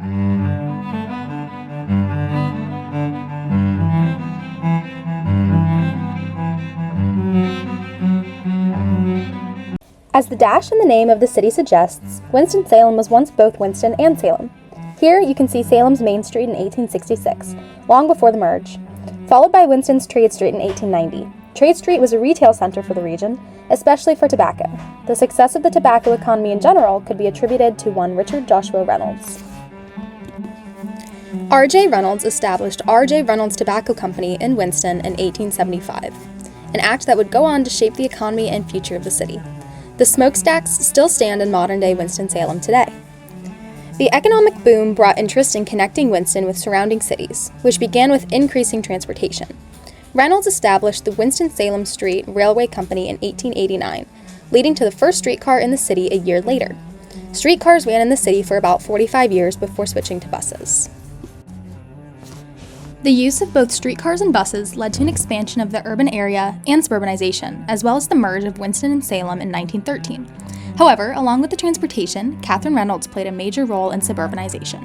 As the dash in the name of the city suggests, Winston-Salem was once both Winston and Salem. Here you can see Salem's Main Street in 1866, long before the merge, followed by Winston's Trade Street in 1890. Trade Street was a retail center for the region, especially for tobacco. The success of the tobacco economy in general could be attributed to one Richard Joshua Reynolds. R.J. Reynolds established R.J. Reynolds Tobacco Company in Winston in 1875, an act that would go on to shape the economy and future of the city. The smokestacks still stand in modern-day Winston-Salem today. The economic boom brought interest in connecting Winston with surrounding cities, which began with increasing transportation. Reynolds established the Winston-Salem Street Railway Company in 1889, leading to the first streetcar in the city a year later. Streetcars ran in the city for about 45 years before switching to buses. The use of both streetcars and buses led to an expansion of the urban area and suburbanization, as well as the merge of Winston and Salem in 1913. However, along with the transportation, Catherine Reynolds played a major role in suburbanization.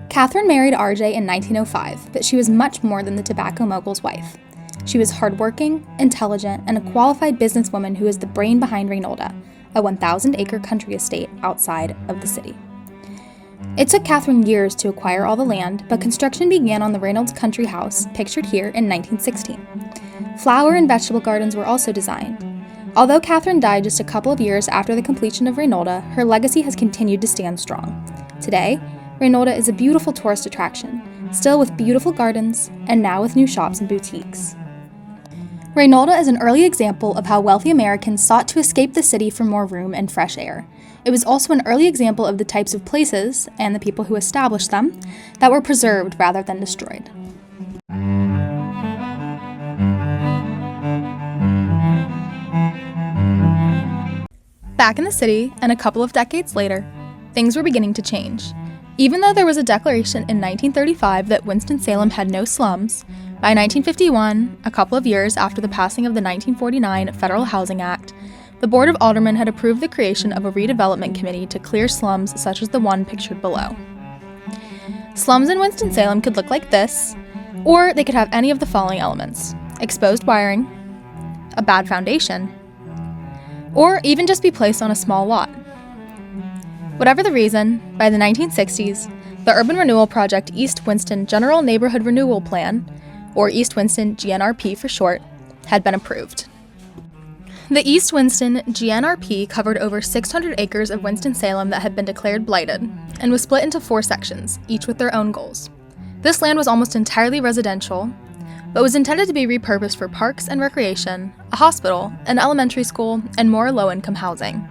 Catherine married R.J. in 1905, but she was much more than the tobacco mogul's wife. She was hardworking, intelligent, and a qualified businesswoman who was the brain behind Renewal, a 1,000-acre country estate outside of the city. It took Catherine years to acquire all the land, but construction began on the Reynolds country house, pictured here, in 1916. Flower and vegetable gardens were also designed. Although Catherine died just a couple of years after the completion of Renewal, her legacy has continued to stand strong. Today, Renewal is a beautiful tourist attraction, still with beautiful gardens, and now with new shops and boutiques. Renewal is an early example of how wealthy Americans sought to escape the city for more room and fresh air. It was also an early example of the types of places, and the people who established them, that were preserved rather than destroyed. Back in the city, and a couple of decades later, things were beginning to change. Even though there was a declaration in 1935 that Winston-Salem had no slums, by 1951, a couple of years after the passing of the 1949 Federal Housing Act, the Board of Aldermen had approved the creation of a redevelopment committee to clear slums such as the one pictured below. Slums in Winston-Salem could look like this, or they could have any of the following elements: exposed wiring, a bad foundation, or even just be placed on a small lot. Whatever the reason, by the 1960s, the Urban Renewal Project East Winston General Neighborhood Renewal Plan, or East Winston GNRP for short, had been approved. The East Winston GNRP covered over 600 acres of Winston-Salem that had been declared blighted, and was split into 4 sections, each with their own goals. This land was almost entirely residential, but was intended to be repurposed for parks and recreation, a hospital, an elementary school, and more low-income housing.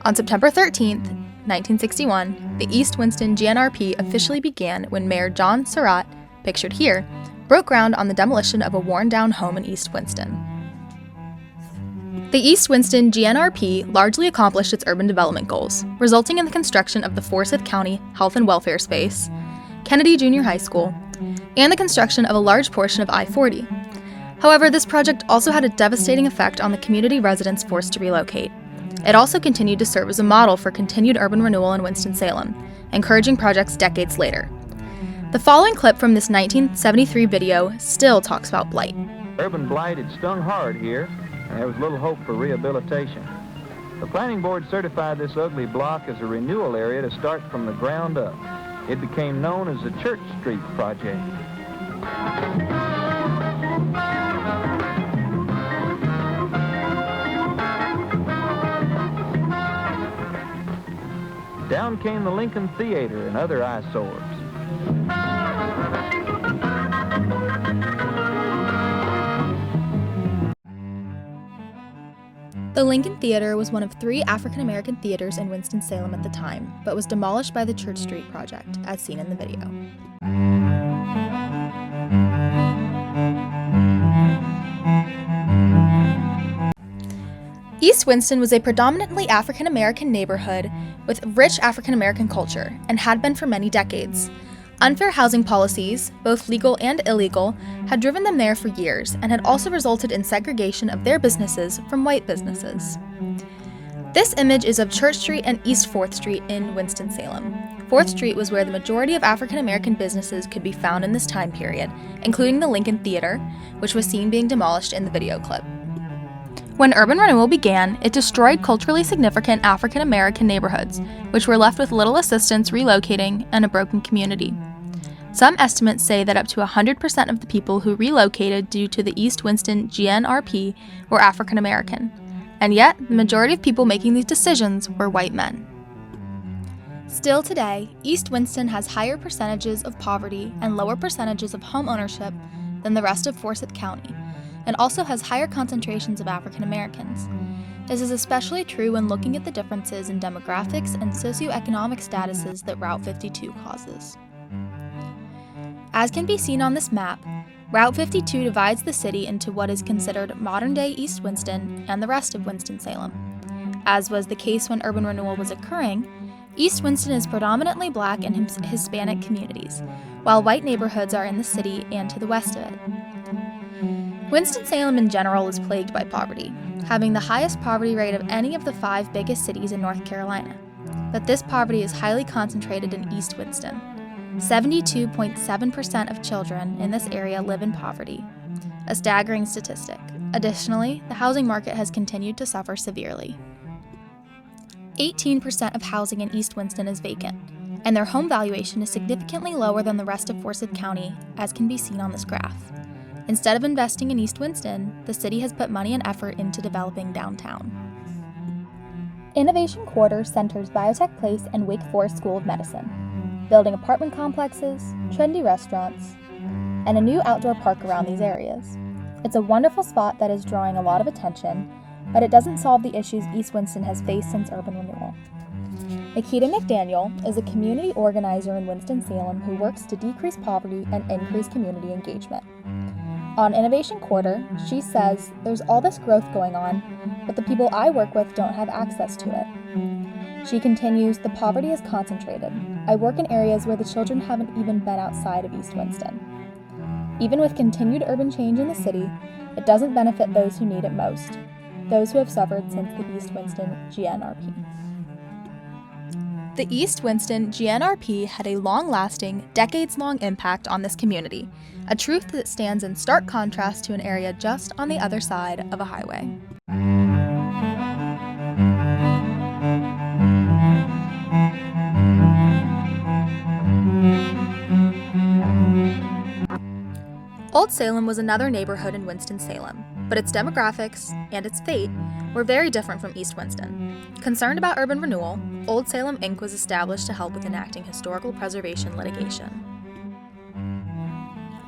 On September 13, 1961, the East Winston GNRP officially began when Mayor John Surratt, pictured here, broke ground on the demolition of a worn-down home in East Winston. The East Winston GNRP largely accomplished its urban development goals, resulting in the construction of the Forsyth County Health and Welfare Space, Kennedy Junior High School, and the construction of a large portion of I-40. However, this project also had a devastating effect on the community residents forced to relocate. It also continued to serve as a model for continued urban renewal in Winston-Salem, encouraging projects decades later. The following clip from this 1973 video still talks about blight. Urban blight had stung hard here, and there was little hope for rehabilitation. The planning board certified this ugly block as a renewal area to start from the ground up. It became known as the Church Street Project. Down came the Lincoln Theater and other eyesores. The Lincoln Theater was one of 3 African-American theaters in Winston-Salem at the time, but was demolished by the Church Street Project, as seen in the video. East Winston was a predominantly African-American neighborhood with rich African-American culture, and had been for many decades. Unfair housing policies, both legal and illegal, had driven them there for years and had also resulted in segregation of their businesses from white businesses. This image is of Church Street and East 4th Street in Winston-Salem. 4th Street was where the majority of African American businesses could be found in this time period, including the Lincoln Theater, which was seen being demolished in the video clip. When urban renewal began, it destroyed culturally significant African American neighborhoods, which were left with little assistance relocating and a broken community. Some estimates say that up to 100% of the people who relocated due to the East Winston GNRP were African American, and yet the majority of people making these decisions were white men. Still today, East Winston has higher percentages of poverty and lower percentages of home ownership than the rest of Forsyth County, and also has higher concentrations of African Americans. This is especially true when looking at the differences in demographics and socioeconomic statuses that Route 52 causes. As can be seen on this map, Route 52 divides the city into what is considered modern-day East Winston and the rest of Winston-Salem. As was the case when urban renewal was occurring, East Winston is predominantly Black and Hispanic communities, while white neighborhoods are in the city and to the west of it. Winston-Salem in general is plagued by poverty, having the highest poverty rate of any of the 5 biggest cities in North Carolina. But this poverty is highly concentrated in East Winston. 72.7% of children in this area live in poverty, a staggering statistic. Additionally, the housing market has continued to suffer severely. 18% of housing in East Winston is vacant, and their home valuation is significantly lower than the rest of Forsyth County, as can be seen on this graph. Instead of investing in East Winston, the city has put money and effort into developing downtown. Innovation Quarter centers Biotech Place and Wake Forest School of Medicine, building apartment complexes, trendy restaurants, and a new outdoor park around these areas. It's a wonderful spot that is drawing a lot of attention, but it doesn't solve the issues East Winston has faced since urban renewal. Nikita McDaniel is a community organizer in Winston-Salem who works to decrease poverty and increase community engagement. On Innovation Quarter, she says, "There's all this growth going on, but the people I work with don't have access to it." She continues, "The poverty is concentrated. I work in areas where the children haven't even been outside of East Winston. Even with continued urban change in the city, it doesn't benefit those who need it most, those who have suffered since the East Winston GNRP." The East Winston GNRP had a long-lasting, decades-long impact on this community, a truth that stands in stark contrast to an area just on the other side of a highway. Old Salem was another neighborhood in Winston-Salem, but its demographics and its fate were very different from East Winston. Concerned about urban renewal, Old Salem Inc. was established to help with enacting historical preservation litigation.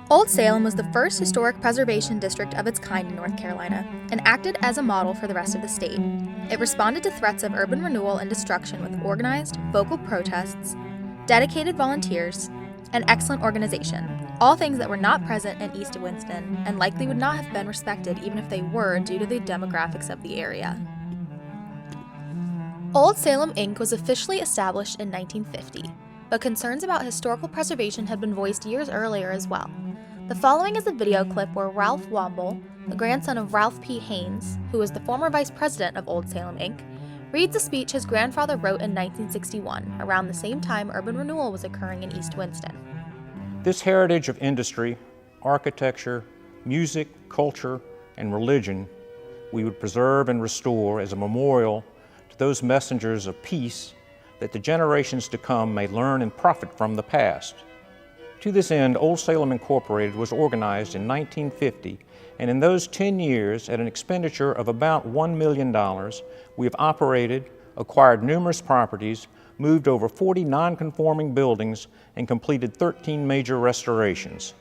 Old Salem was the first historic preservation district of its kind in North Carolina and acted as a model for the rest of the state. It responded to threats of urban renewal and destruction with organized, vocal protests, dedicated volunteers, and excellent organization, all things that were not present in East Winston and likely would not have been respected even if they were due to the demographics of the area. Old Salem Inc. was officially established in 1950, but concerns about historical preservation had been voiced years earlier as well. The following is a video clip where Ralph Womble, the grandson of Ralph P. Haynes, who was the former vice president of Old Salem Inc., reads a speech his grandfather wrote in 1961, around the same time urban renewal was occurring in East Winston. This heritage of industry, architecture, music, culture, and religion we would preserve and restore as a memorial to those messengers of peace that the generations to come may learn and profit from the past. To this end, Old Salem Incorporated was organized in 1950, and in those 10 years, at an expenditure of about $1 million, we have operated, acquired numerous properties, moved over 40 non-conforming buildings, and completed 13 major restorations.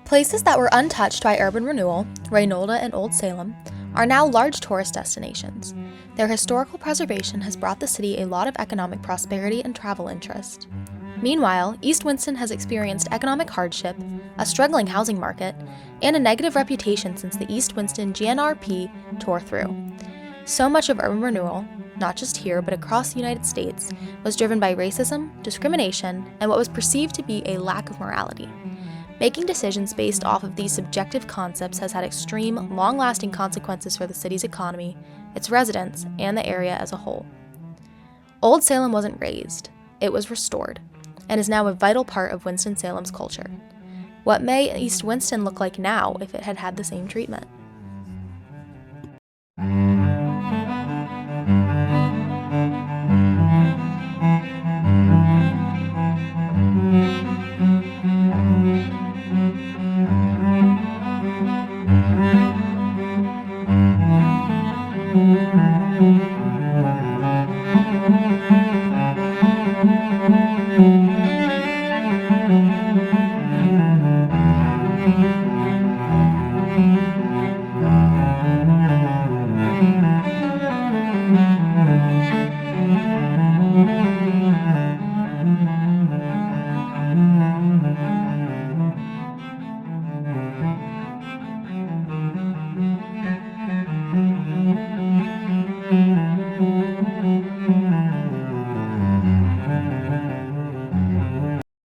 Places that were untouched by urban renewal, Renewal and Old Salem, are now large tourist destinations. Their historical preservation has brought the city a lot of economic prosperity and travel interest. Meanwhile, East Winston has experienced economic hardship, a struggling housing market, and a negative reputation since the East Winston GNRP tore through. So much of urban renewal, not just here but across the United States, was driven by racism, discrimination, and what was perceived to be a lack of morality. Making decisions based off of these subjective concepts has had extreme, long-lasting consequences for the city's economy, its residents, and the area as a whole. Old Salem wasn't razed, it was restored, and is now a vital part of Winston-Salem's culture. What may East Winston look like now if it had had the same treatment?